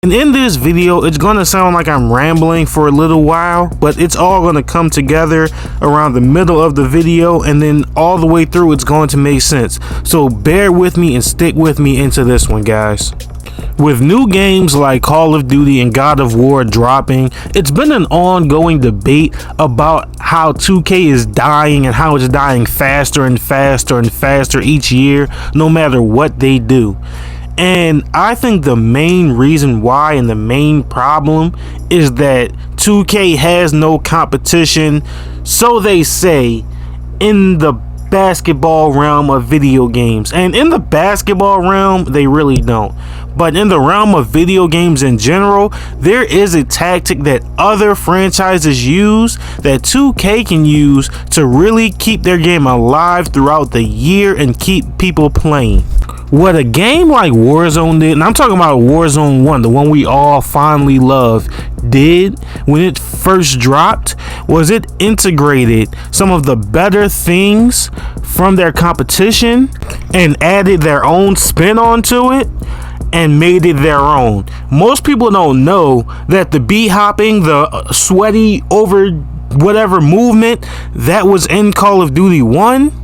And in this video, it's gonna sound like I'm rambling for a little while, but it's all gonna come together around the middle of the video, and then all the way through it's going to make sense. So bear with me and stick with me into this one, guys. With new games like Call of Duty and God of War dropping, it's been an ongoing debate about how 2K is dying and how it's dying faster and faster and faster each year, no matter what they do. And I think the main reason why and the main problem is that 2K has no competition, so they say, in the basketball realm of video games. And in the basketball realm, they really don't. But in the realm of video games in general, there is a tactic that other franchises use that 2K can use to really keep their game alive throughout the year and keep people playing. What a game like Warzone did, and I'm talking about Warzone 1, the one we all fondly love, did when it first dropped, was it integrated some of the better things from their competition and added their own spin onto it and made it their own. Most people don't know that the beat hopping, the sweaty over whatever movement that was in Call of Duty 1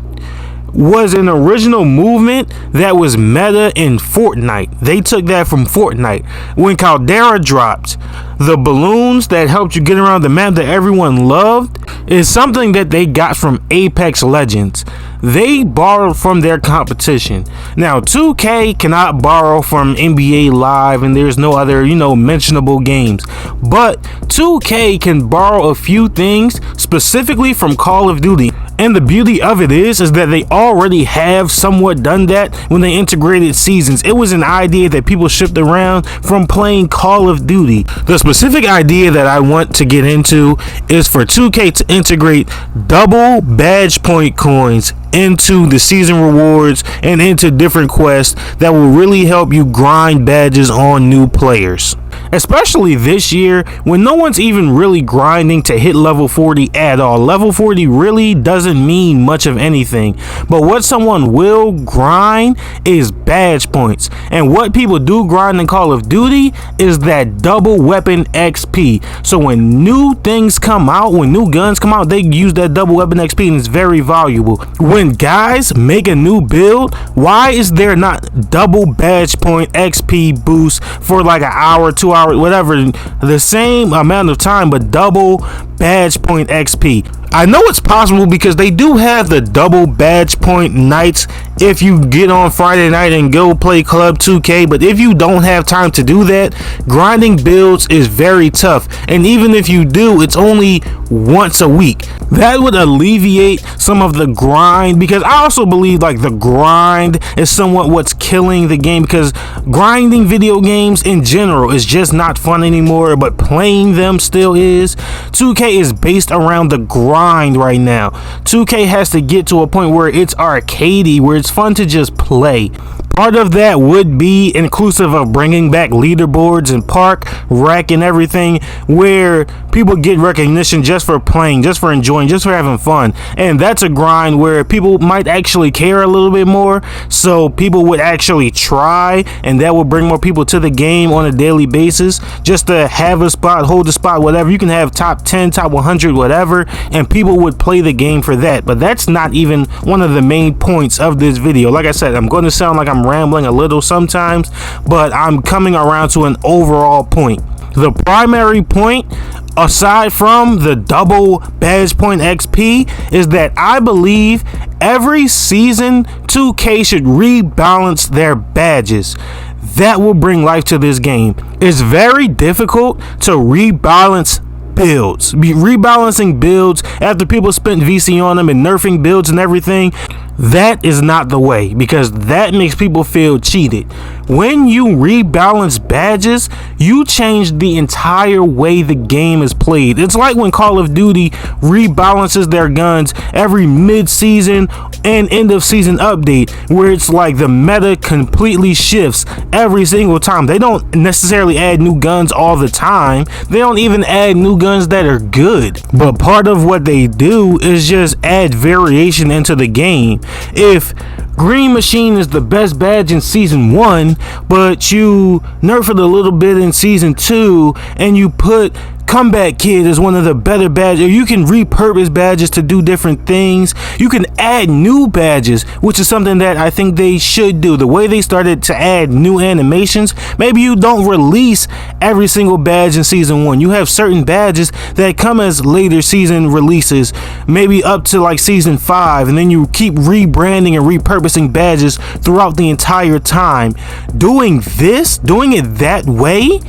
was an original movement that was meta in Fortnite. They took that from Fortnite. When Caldera dropped, the balloons that helped you get around the map that everyone loved is something that they got from Apex Legends. They borrowed from their competition. Now 2K cannot borrow from NBA Live, and there's no other, mentionable games. But 2K can borrow a few things specifically from Call of Duty. And the beauty of it is that they already have somewhat done that when they integrated seasons. It was an idea that people shipped around from playing Call of Duty. The specific idea that I want to get into is for 2K to integrate double badge point coins into the season rewards and into different quests that will really help you grind badges on new players. Especially this year when no one's even really grinding to hit level 40 at all. Level 40 really doesn't mean much of anything, but what someone will grind is badge points. And what people do grind in Call of Duty is that double weapon XP. So when new things come out, when new guns come out, they use that double weapon XP, and it's very valuable. When guys make a new build, why is there not double badge point XP boost for like an hour, 2 hours, whatever, the same amount of time, but double badge point XP? I know it's possible because they do have the double badge point nights if you get on Friday night and go play Club 2K, but if you don't have time to do that, grinding builds is very tough, and even if you do, it's only once a week. That would alleviate some of the grind, because I also believe like the grind is somewhat what's killing the game, because grinding video games in general is just not fun anymore, but playing them still is. 2K is based around the grind right now. 2K has to get to a point where it's arcadey, where it's fun to just play. Part of that would be inclusive of bringing back leaderboards and park rec and everything, where people get recognition just for playing, just for enjoying, just for having fun. And that's a grind where people might actually care a little bit more, so people would actually try, and that will bring more people to the game on a daily basis just to have a spot, hold a spot, whatever. You can have top 10, top 100, whatever, and people would play the game for that. But that's not even one of the main points of this video. Like I said, I'm going to sound like I'm rambling a little sometimes, but I'm coming around to an overall point. The primary point, aside from the double badge point XP, is that I believe every season 2K should rebalance their badges. That will bring life to this game. It's very difficult to rebalance builds. Rebalancing builds after people spent VC on them and nerfing builds and everything, that is not the way, because that makes people feel cheated. When you rebalance badges, you change the entire way the game is played. It's like when Call of Duty rebalances their guns every mid-season and end of season update, where it's like the meta completely shifts every single time. They don't necessarily add new guns all the time. They don't even add new guns that are good, but part of what they do is just add variation into the game. If Green Machine is the best badge in season 1, but you nerf it a little bit in season 2, and you put Comeback Kid as one of the better badges. You can repurpose badges to do different things. You can add new badges, which is something that I think they should do. The way they started to add new animations, maybe you don't release every single badge in season 1. You have certain badges that come as later season releases, maybe up to like season 5, and then you keep rebranding and repurposing badges throughout the entire time. Doing it that way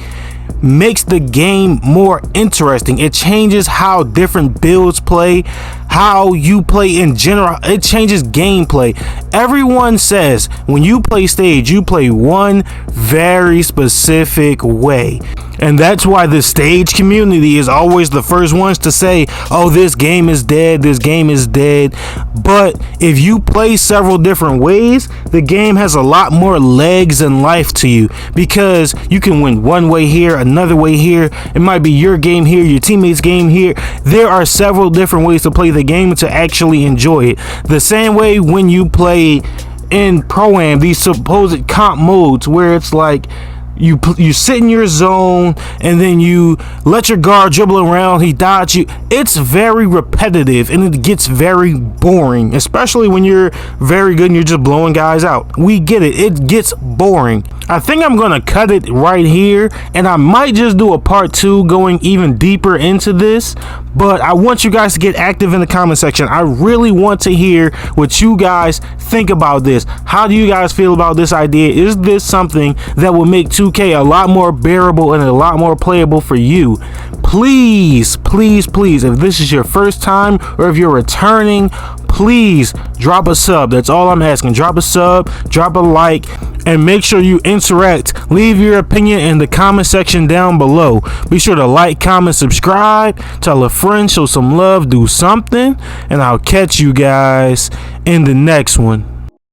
makes the game more interesting. It changes how different builds play, how you play in general. It changes gameplay. Everyone says when you play Stage, you play one very specific way. And that's why the Stage community is always the first ones to say, oh, this game is dead, this game is dead. But if you play several different ways, the game has a lot more legs and life to you, because you can win one way here, another way here. It might be your game here, your teammates' game here. There are several different ways to play the game to actually enjoy it. The same way when you play in Pro-Am, these supposed comp modes where it's like you sit in your zone and then you let your guard dribble around, he dodge you. It's very repetitive and it gets very boring, especially when you're very good and you're just blowing guys out. We get it. It gets boring. I think I'm gonna cut it right here, and I might just do a part 2 going even deeper into this, but I want you guys to get active in the comment section. I really want to hear what you guys think about this. How do you guys feel about this idea? Is this something that will make 2K a lot more bearable and a lot more playable for you? Please, please, please, if this is your first time or if you're returning, please drop a sub. That's all I'm asking. Drop a sub, drop a like, and make sure you interact. Leave your opinion in the comment section down below. Be sure to like, comment, subscribe, tell a friend, show some love, do something, and I'll catch you guys in the next one.